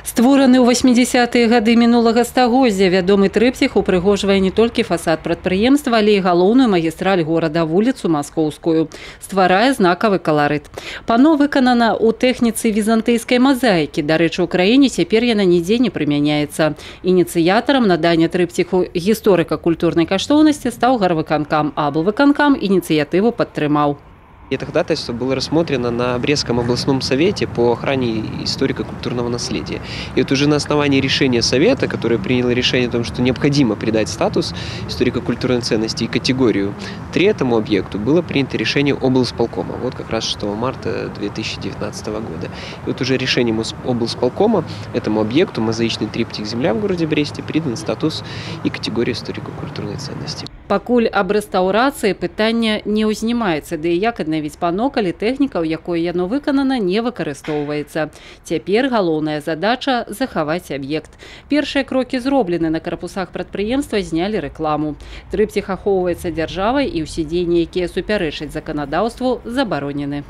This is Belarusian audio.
Створаны ў 80-е гады мінулага стагоддзя, вядомы трыпціх упрыгожвае не толькі фасад прадпрыемства, але і галоўную магістраль горада, вуліцу Маскоўскую. Стварае знакавы каларыт. Пано выканана ў тэхніцы візантыйскай мазаікі. Дарэчы, у краіне цяпер яна нідзе не прымяняецца. Ініцыятарам надання трыпціху гісторыка-культурнай каштоўнасці стаў гарвыканкам, а аблвыканкам ініцыятыву падтрымаў. Это ходатайство было рассмотрено на Брестском областном совете по охране историко-культурного наследия. И вот уже на основании решения совета, которое приняло решение о том, что необходимо придать статус историко-культурной ценности и категорию 3 этому объекту, было принято решение облсполкома, вот как раз 6 марта 2019 года. И вот уже решением облсполкома этому объекту, мозаичный триптих «Земля» в городе Бресте, придан статус и категория историко-культурной ценности. Пакуль аб рэстаўрацыі пытання не ўзнімаецца, ды і як аднавіць пано, калі тэхніка, у якой яно выканана, не выкарыстоўваецца. Цяпер галоўная задача – захаваць аб'ект. Першыя крокі зроблены, на карпусах прадпрыемства знялі рэкламу. Трыпціх ахоўваецца дзяржавай і ўсе дзеянні, якія супярэчаць заканадаўству, забаронены.